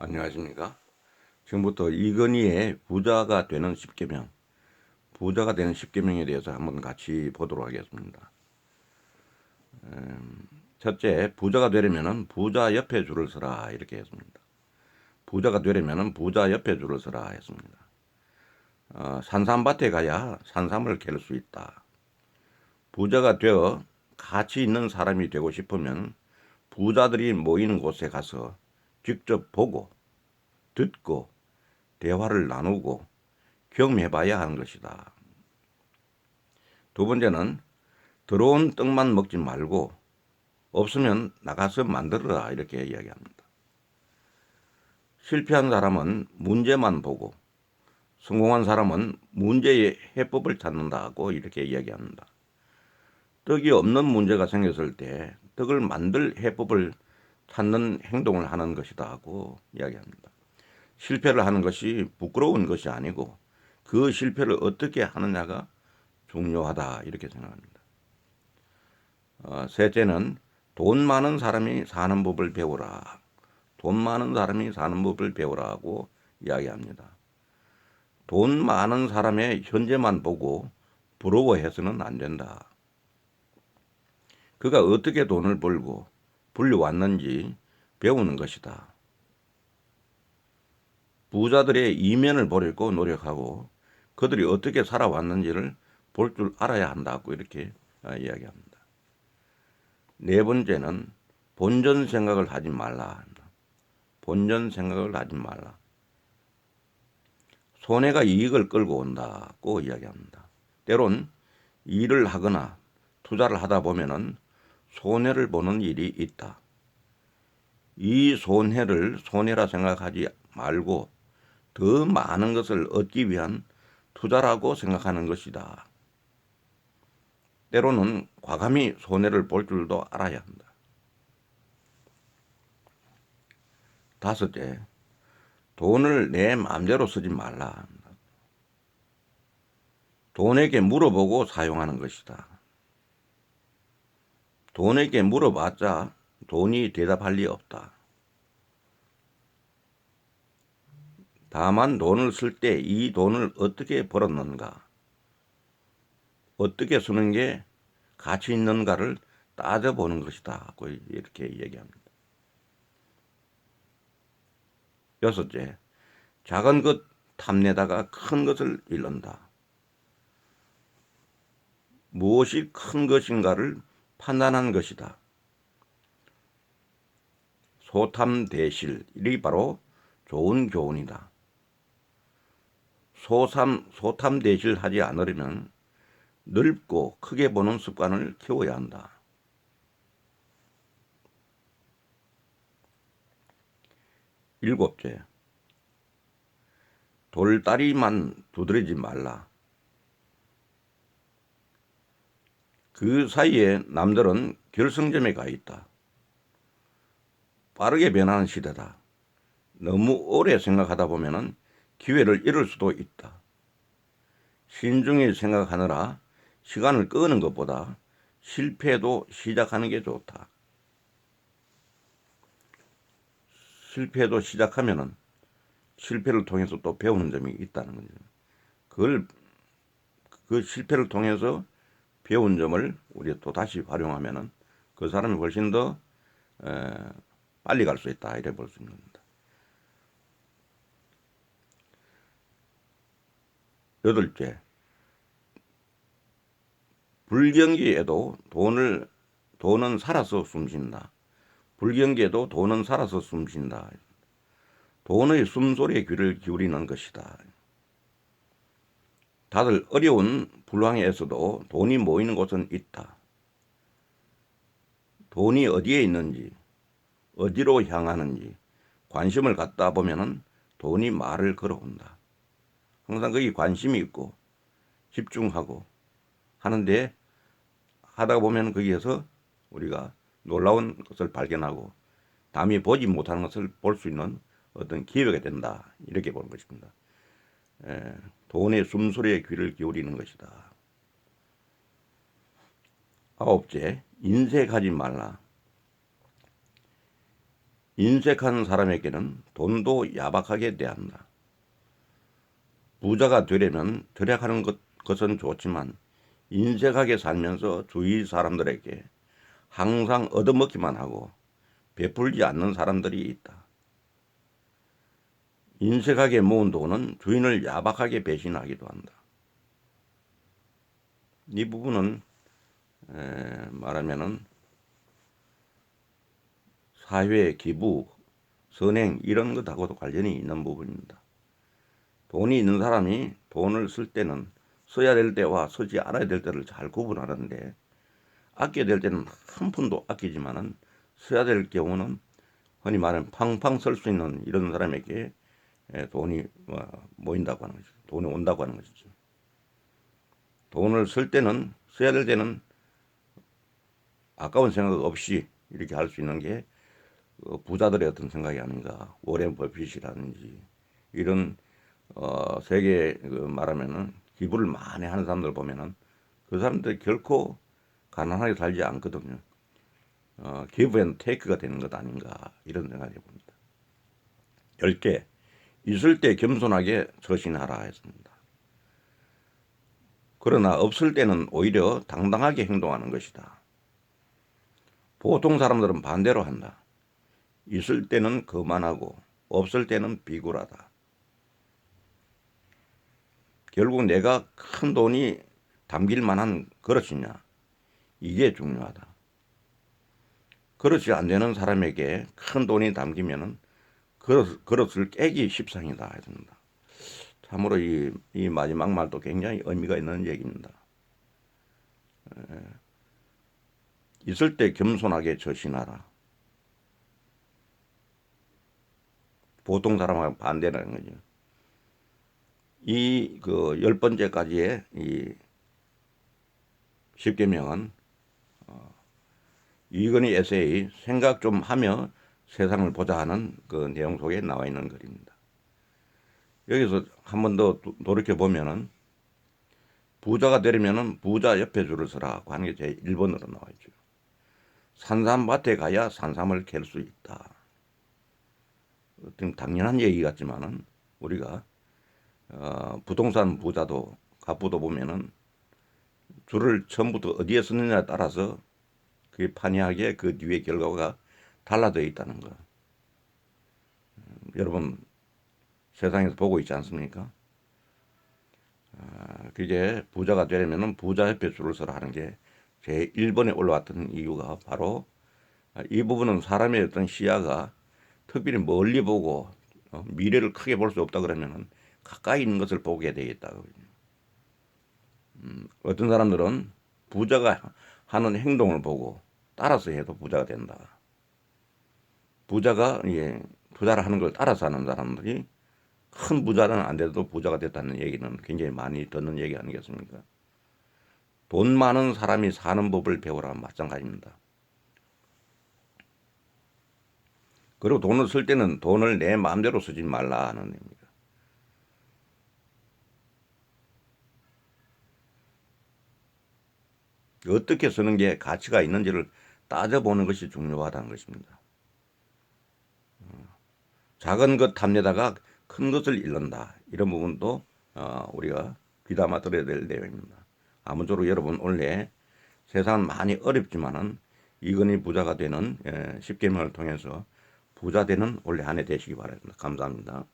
안녕하십니까? 지금부터 이건희의 부자가 되는 10계명, 부자가 되는 10계명에 대해서 한번 같이 보도록 하겠습니다. 첫째, 부자가 되려면 부자 옆에 줄을 서라 이렇게 했습니다. 부자가 되려면 부자 옆에 줄을 서라 했습니다. 산삼밭에 가야 산삼을 캘 수 있다. 부자가 되어 가치 있는 사람이 되고 싶으면 부자들이 모이는 곳에 가서 직접 보고 듣고 대화를 나누고 경험해봐야 하는 것이다. 두 번째는 들어온 떡만 먹지 말고 없으면 나가서 만들어라 이렇게 이야기합니다. 실패한 사람은 문제만 보고 성공한 사람은 문제의 해법을 찾는다고 이렇게 이야기합니다. 떡이 없는 문제가 생겼을 때 떡을 만들 해법을 찾는 행동을 하는 것이다 하고 이야기합니다. 실패를 하는 것이 부끄러운 것이 아니고 그 실패를 어떻게 하느냐가 중요하다 이렇게 생각합니다. 셋째는 돈 많은 사람이 사는 법을 배우라. 돈 많은 사람이 사는 법을 배우라고 이야기합니다. 돈 많은 사람의 현재만 보고 부러워해서는 안 된다. 그가 어떻게 돈을 벌고 불려왔는지 배우는 것이다. 부자들의 이면을 보려고 노력하고 그들이 어떻게 살아왔는지를 볼 줄 알아야 한다고 이렇게 이야기합니다. 네 번째는 본전 생각을 하지 말라. 본전 생각을 하지 말라. 손해가 이익을 끌고 온다고 이야기합니다. 때론 일을 하거나 투자를 하다 보면은 손해를 보는 일이 있다. 이 손해를 손해라 생각하지 말고 더 많은 것을 얻기 위한 투자라고 생각하는 것이다. 때로는 과감히 손해를 볼 줄도 알아야 한다. 다섯째, 돈을 내 마음대로 쓰지 말라. 돈에게 물어보고 사용하는 것이다. 돈에게 물어봤자 돈이 대답할 리 없다. 다만 돈을 쓸 때 이 돈을 어떻게 벌었는가, 어떻게 쓰는 게 가치 있는가를 따져보는 것이다. 이렇게 얘기합니다. 여섯째, 작은 것 탐내다가 큰 것을 잃는다. 무엇이 큰 것인가를 판단하는 것이다. 소탐대실이 바로 좋은 교훈이다. 소탐대실 하지 않으려면 넓고 크게 보는 습관을 키워야 한다. 일곱째, 돌다리만 두드리지 말라. 그 사이에 남들은 결승점에 가 있다. 빠르게 변하는 시대다. 너무 오래 생각하다 보면은 기회를 잃을 수도 있다. 신중히 생각하느라 시간을 끄는 것보다 실패도 시작하는 게 좋다. 실패도 시작하면은 실패를 통해서 또 배우는 점이 있다는 거죠. 그 실패를 통해서 배운 점을 우리가 또 다시 활용하면은 그 사람이 훨씬 더 빨리 갈 수 있다 이래 볼 수 있는 겁니다. 여덟째, 불경기에도 돈은 살아서 숨쉰다. 불경기에도 돈은 살아서 숨쉰다. 돈의 숨소리에 귀를 기울이는 것이다. 다들 어려운 불황에서도 돈이 모이는 곳은 있다. 돈이 어디에 있는지, 어디로 향하는지 관심을 갖다 보면은 돈이 말을 걸어온다. 항상 거기 관심이 있고 집중하고 하는데 하다 보면 거기에서 우리가 놀라운 것을 발견하고 남이 보지 못하는 것을 볼 수 있는 어떤 기회가 된다. 이렇게 보는 것입니다. 돈의 숨소리에 귀를 기울이는 것이다. 아홉째, 인색하지 말라. 인색한 사람에게는 돈도 야박하게 대한다. 부자가 되려면 절약하는 것은 좋지만 인색하게 살면서 주위 사람들에게 항상 얻어먹기만 하고 베풀지 않는 사람들이 있다. 인색하게 모은 돈은 주인을 야박하게 배신하기도 한다. 이 부분은 말하면은 사회 기부, 선행 이런 것하고도 관련이 있는 부분입니다. 돈이 있는 사람이 돈을 쓸 때는 써야 될 때와 쓰지 않아야 될 때를 잘 구분하는데 아껴야 될 때는 한 푼도 아끼지만은 써야 될 경우는 흔히 말하면 팡팡 쓸 수 있는 이런 사람에게 돈이 모인다고 하는 거죠. 돈이 온다고 하는 것이죠. 돈을 쓸 때는 써야 될 때는 아까운 생각 없이 이렇게 할 수 있는 게 부자들의 어떤 생각이 아닌가. 워렌 버핏이라든지 이런 세계 말하면은 기부를 많이 하는 사람들 보면은 그 사람들이 결코 가난하게 살지 않거든요. 기브 앤 테이크가 되는 것 아닌가 이런 생각이 봅니다. 10개 있을 때 겸손하게 처신하라 했습니다. 그러나 없을 때는 오히려 당당하게 행동하는 것이다. 보통 사람들은 반대로 한다. 있을 때는 거만하고 없을 때는 비굴하다. 결국 내가 큰 돈이 담길 만한 그릇이냐 이게 중요하다. 그릇이 안 되는 사람에게 큰 돈이 담기면은 그릇을 깨기 십상이다 했습니다. 참으로 이 마지막 말도 굉장히 의미가 있는 얘기입니다. 있을 때 겸손하게 처신하라. 보통 사람하고 반대라는 거죠. 이 10번째까지의 이 10계명은 이건희 에세이 생각 좀 하며 세상을 보자 하는 그 내용 속에 나와 있는 글입니다. 여기서 한 번 더 돌이켜 보면은 부자가 되려면은 부자 옆에 줄을 서라고 하는 게 제 1번으로 나와 있죠. 산삼밭에 가야 산삼을 캘 수 있다. 좀 당연한 얘기 같지만은 우리가 부동산 부자도 갑부도 보면은 줄을 처음부터 어디에 서느냐에 따라서 그게 판이하게 그 뒤의 결과가 달라져 있다는 거. 여러분 세상에서 보고 있지 않습니까? 그게 부자가 되려면은 부자 옆에 줄을 서라 하는 게 제 1번에 올라왔던 이유가 바로 이 부분은 사람의 어떤 시야가 특별히 멀리 보고 미래를 크게 볼 수 없다 그러면은 가까이 있는 것을 보게 되겠다. 어떤 사람들은 부자가 하는 행동을 보고 따라서 해도 부자가 된다. 부자가 부자를 하는 걸 따라서 하는 사람들이 큰 부자는 안 돼도 부자가 됐다는 얘기는 굉장히 많이 듣는 얘기 아니겠습니까? 돈 많은 사람이 사는 법을 배우라 마찬가지입니다. 그리고 돈을 쓸 때는 돈을 내 마음대로 쓰지 말라 하는 얘기입니다. 어떻게 쓰는 게 가치가 있는지를 따져보는 것이 중요하다는 것입니다. 작은 것 탐내다가 큰 것을 잃는다. 이런 부분도 우리가 귀담아 들어야 될 내용입니다. 아무쪼록 여러분 원래 세상은 많이 어렵지만은 이건희 부자가 되는 10계명을 통해서 부자 되는 올해 한 해 되시기 바랍니다. 감사합니다.